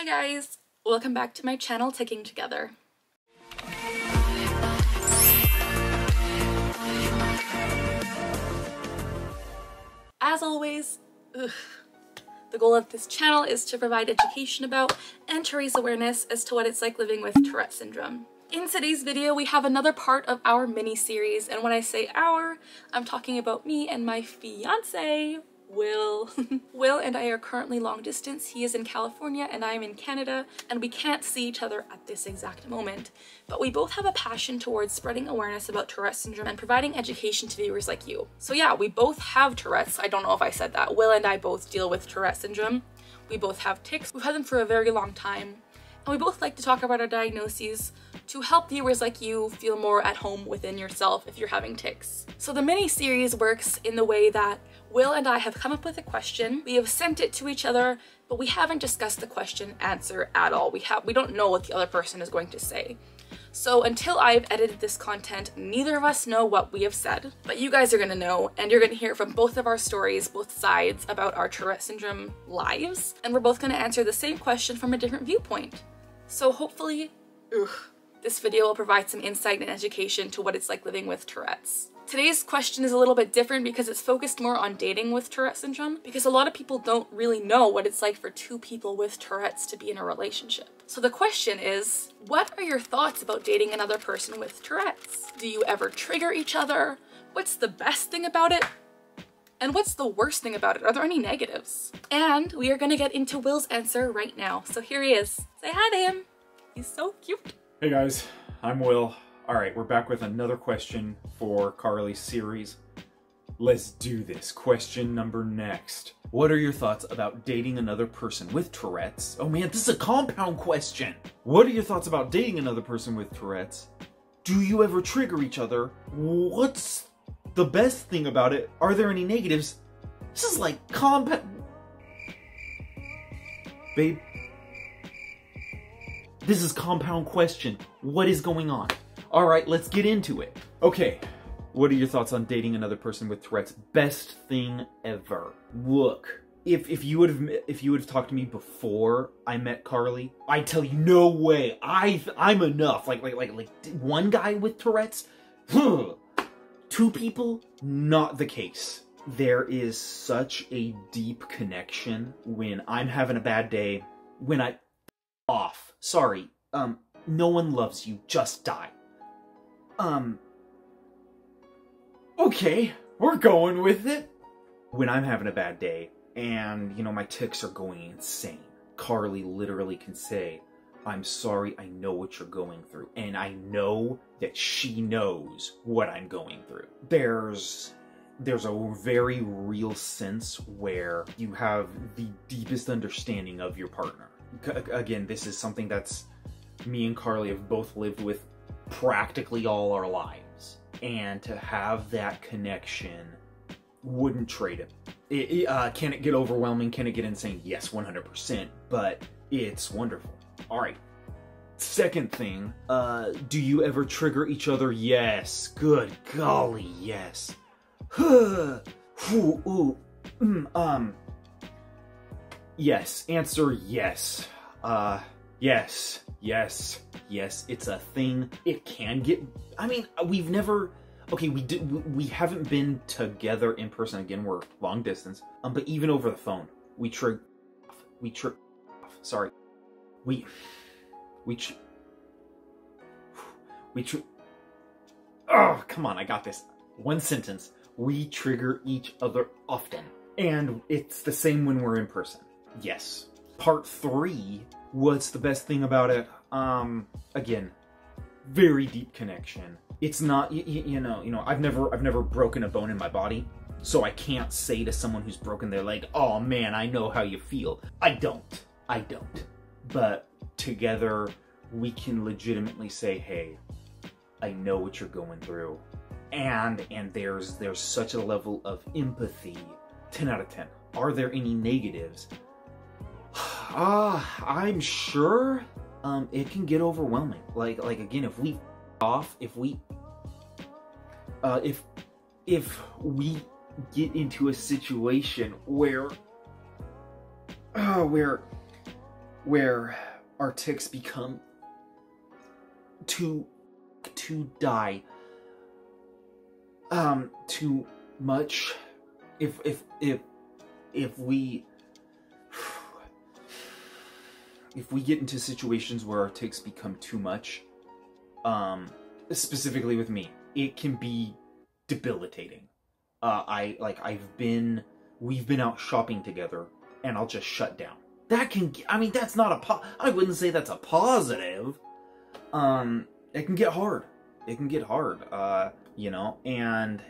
Hi guys, welcome back to my channel, Ticking Together. As always, the goal of this channel is to provide education about and to raise awareness as to what it's like living with Tourette syndrome. In today's video, we have another part of our mini-series, and when I say our, I'm talking about me and my fiance, Will. Will and I are currently long distance. He is in California and I'm in Canada, and we can't see each other at this exact moment. But we both have a passion towards spreading awareness about Tourette syndrome and providing education to viewers like you. So yeah, we both have Tourette's. I don't know if I said that. Will and I both deal with Tourette syndrome. We both have tics. We've had them for a very long time. And we both like to talk about our diagnoses to help viewers like you feel more at home within yourself if you're having tics. So the mini-series works in the way that Will and I have come up with a question, we have sent it to each other, but we haven't discussed the question answer at all. We don't know what the other person is going to say. So until I've edited this content, neither of us know what we have said, but you guys are gonna know, and you're gonna hear from both of our stories, both sides, about our Tourette syndrome lives, and we're both gonna answer the same question from a different viewpoint. So hopefully, this video will provide some insight and education to what it's like living with Tourette's. Today's question is a little bit different because it's focused more on dating with Tourette syndrome, because a lot of people don't really know what it's like for two people with Tourette's to be in a relationship. So the question is, what are your thoughts about dating another person with Tourette's? Do you ever trigger each other? What's the best thing about it? And what's the worst thing about it? Are there any negatives? And we are gonna get into Will's answer right now. So here he is. Say hi to him. He's so cute. Hey guys, I'm Will. All right, we're back with another question for Carly's series. Let's do this. Question number next. What are your thoughts about dating another person with Tourette's? Oh man, this is a compound question. What are your thoughts about dating another person with Tourette's? Do you ever trigger each other? What's the best thing about it? Are there any negatives? This is like compound... Babe, this is compound question. What is going on? All right, let's get into it. Okay, what are your thoughts on dating another person with Tourette's? Best thing ever. Look, if you would have talked to me before I met Carly, I'd tell you no way. I'm enough. Like one guy with Tourette's, two people, not the case. There is such a deep connection when I'm having a bad day, when I off. Sorry, no one loves you, just die. Okay, we're going with it. When I'm having a bad day and, you know, my tics are going insane, Carly literally can say, I'm sorry, I know what you're going through. And I know that she knows what I'm going through. There's a very real sense where you have the deepest understanding of your partner. Again, this is something that's me and Carly have both lived with practically all our lives, and to have that connection, wouldn't trade it. Can it get overwhelming? Can it get insane? Yes, 100%, but it's wonderful. All right, second thing, do you ever trigger each other? Yes. Good golly, yes. Yes, answer yes. Yes, it's a thing. It can get, I mean, we've never, okay, we haven't been together in person. Again, we're long distance, but even over the phone, oh, come on, I got this. One sentence. We trigger each other often, and it's the same when we're in person. Yes. Part 3, what's the best thing about it? Again, very deep connection. It's not, you know, I've never broken a bone in my body, so I can't say to someone who's broken their leg, oh man, I know how you feel. I don't. But together, we can legitimately say, hey, I know what you're going through. And there's such a level of empathy. 10 out of 10. Are there any negatives? I'm sure it can get overwhelming. Like again, if we get into a situation where where our tics become too much. If we get into situations where our tics become too much, specifically with me, it can be debilitating. We've been out shopping together, and I'll just shut down. That's not I wouldn't say that's a positive. It can get hard. It can get hard. You know, and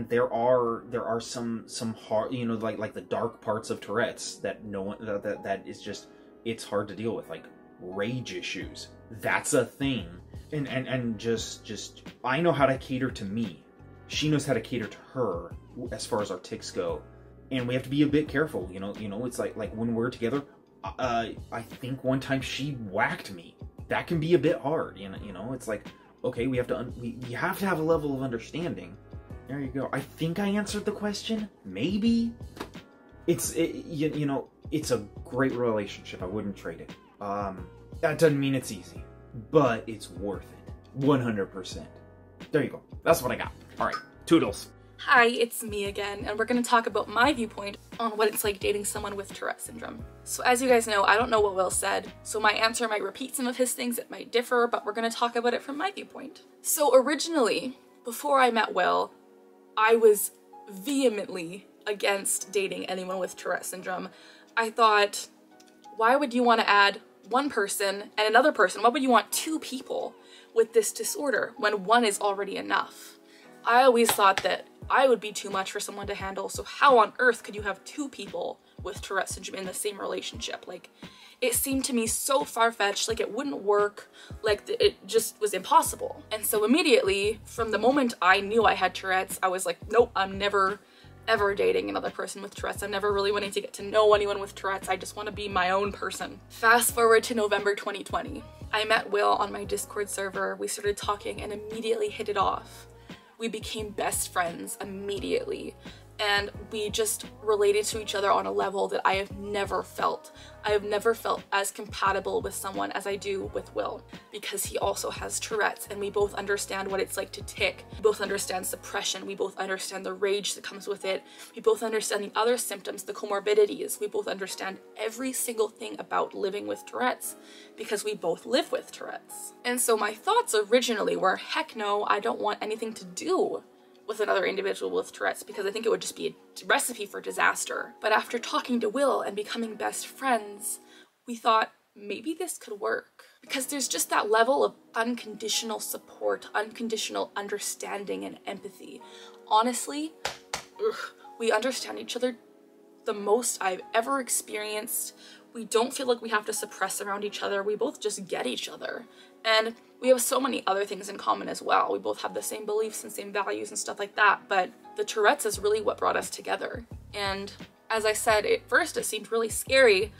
there are some hard, you know, like the dark parts of Tourette's that no one, that is just, it's hard to deal with, like rage issues. That's a thing. And just I know how to cater to me. She knows how to cater to her as far as our tics go. And we have to be a bit careful, you know, it's like when we're together, I think one time she whacked me. That can be a bit hard, you know, it's like, okay, we have to have a level of understanding. There you go. I think I answered the question. Maybe. You know, it's a great relationship. I wouldn't trade it. That doesn't mean it's easy, but it's worth it. 100%. There you go. That's what I got. All right. Toodles. Hi, it's me again, and we're going to talk about my viewpoint on what it's like dating someone with Tourette syndrome. So as you guys know, I don't know what Will said, so my answer might repeat some of his things, it might differ, but we're going to talk about it from my viewpoint. So originally, before I met Will, I was vehemently against dating anyone with Tourette syndrome. I thought, why would you want to add one person and another person? Why would you want two people with this disorder when one is already enough? I always thought that I would be too much for someone to handle, so how on earth could you have two people with Tourette syndrome in the same relationship? Like, it seemed to me so far-fetched, like it wouldn't work, like it just was impossible. And so immediately, from the moment I knew I had Tourette's, I was like, nope, I'm never ever dating another person with Tourette's. I'm never really wanting to get to know anyone with Tourette's. I just want to be my own person. Fast forward to November 2020. I met Will on my Discord server. We started talking and immediately hit it off. We became best friends immediately, and we just related to each other on a level that I have never felt. I have never felt as compatible with someone as I do with Will, because he also has Tourette's, and we both understand what it's like to tic. We both understand suppression. We both understand the rage that comes with it. We both understand the other symptoms, the comorbidities. We both understand every single thing about living with Tourette's, because we both live with Tourette's. And so my thoughts originally were, heck no, I don't want anything to do with another individual with Tourette's, because I think it would just be a recipe for disaster. But after talking to Will and becoming best friends, we thought maybe this could work, because there's just that level of unconditional support, unconditional understanding and empathy. Honestly, we understand each other the most I've ever experienced. We don't feel like we have to suppress around each other. We both just get each other. And we have so many other things in common as well. We both have the same beliefs and same values and stuff like that, but the Tourette's is really what brought us together. And as I said, at first it seemed really scary,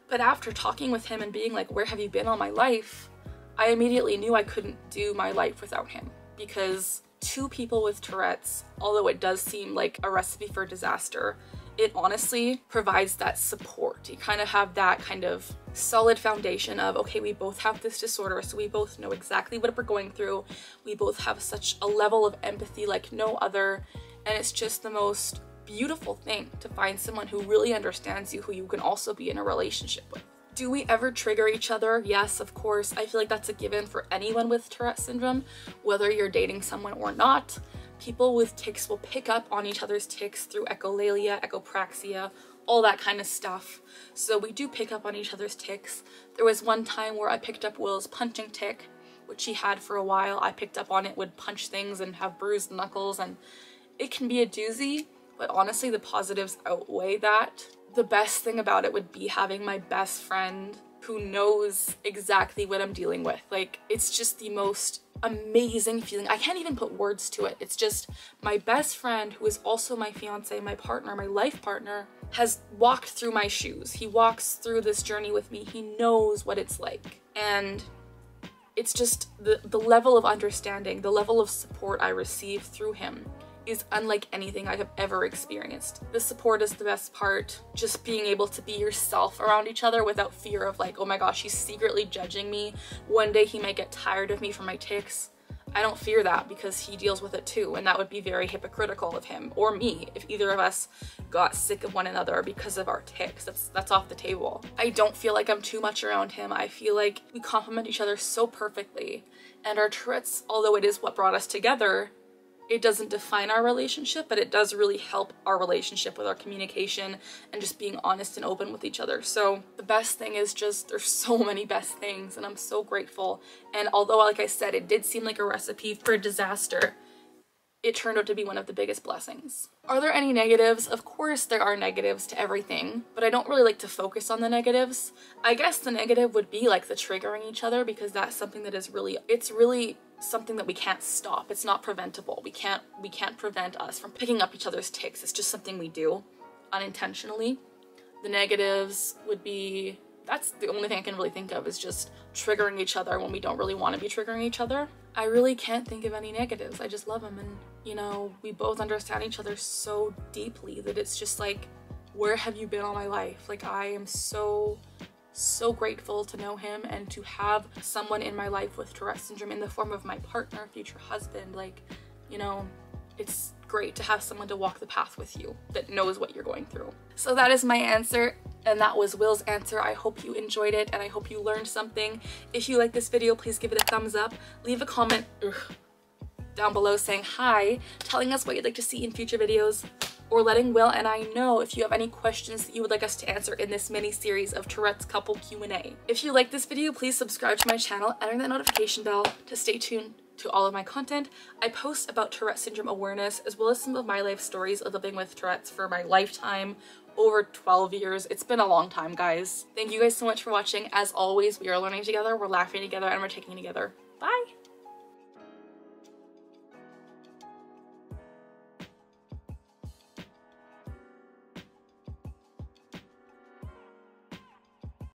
but after talking with him and being like, where have you been all my life? I immediately knew I couldn't do my life without him, because two people with Tourette's, although it does seem like a recipe for disaster, it honestly provides that support. You kind of have that kind of solid foundation of, okay, we both have this disorder, so we both know exactly what we're going through. We both have such a level of empathy like no other, and it's just the most beautiful thing to find someone who really understands you, who you can also be in a relationship with. Do we ever trigger each other? Yes, of course. I feel like that's a given for anyone with Tourette syndrome, whether you're dating someone or not. People with tics will pick up on each other's tics through echolalia, echopraxia, all that kind of stuff. So we do pick up on each other's tics. There was one time where I picked up Will's punching tic, which he had for a while. I picked up on it, would punch things and have bruised knuckles, and it can be a doozy, but honestly the positives outweigh that. The best thing about it would be having my best friend who knows exactly what I'm dealing with. Like, it's just the most amazing feeling. I can't even put words to it. It's just my best friend, who is also my fiance, my partner, my life partner, has walked through my shoes. He walks through this journey with me. He knows what it's like. And it's just the level of understanding, the level of support I receive through him is unlike anything I have ever experienced. The support is the best part. Just being able to be yourself around each other without fear of like, oh my gosh, he's secretly judging me. One day he might get tired of me for my tics. I don't fear that because he deals with it too, and that would be very hypocritical of him or me if either of us got sick of one another because of our tics. That's off the table. I don't feel like I'm too much around him. I feel like we complement each other so perfectly, and our Tourette's, although it is what brought us together, it doesn't define our relationship, but it does really help our relationship with our communication and just being honest and open with each other. So the best thing is just, there's so many best things and I'm so grateful. And although, like I said, it did seem like a recipe for disaster, it turned out to be one of the biggest blessings. Are there any negatives? Of course there are negatives to everything, but I don't really like to focus on the negatives. I guess the negative would be like the triggering each other, because that's something that is really, it's really something that we can't stop. It's not preventable. We can't prevent us from picking up each other's tics. It's just something we do unintentionally. The negatives would be, that's the only thing I can really think of, is just triggering each other when we don't really want to be triggering each other. I really can't think of any negatives. I just love him, and you know, we both understand each other so deeply that it's just like, where have you been all my life? Like, I am so grateful to know him and to have someone in my life with Tourette syndrome in the form of my partner, future husband. Like, you know, it's great to have someone to walk the path with you that knows what you're going through. So that is my answer, and that was Will's answer. I hope you enjoyed it and I hope you learned something. If you like this video, please give it a thumbs up. Leave a comment down below saying hi, telling us what you'd like to see in future videos, or letting Will and I know if you have any questions that you would like us to answer in this mini series of Tourette's couple Q&A. If you like this video, please subscribe to my channel and ring that notification bell to stay tuned to all of my content. I post about Tourette syndrome awareness, as well as some of my life stories of living with Tourette's for my lifetime, over 12 years. It's been a long time, guys. Thank you guys so much for watching. As always, we are learning together, we're laughing together, and we're taking together. Bye!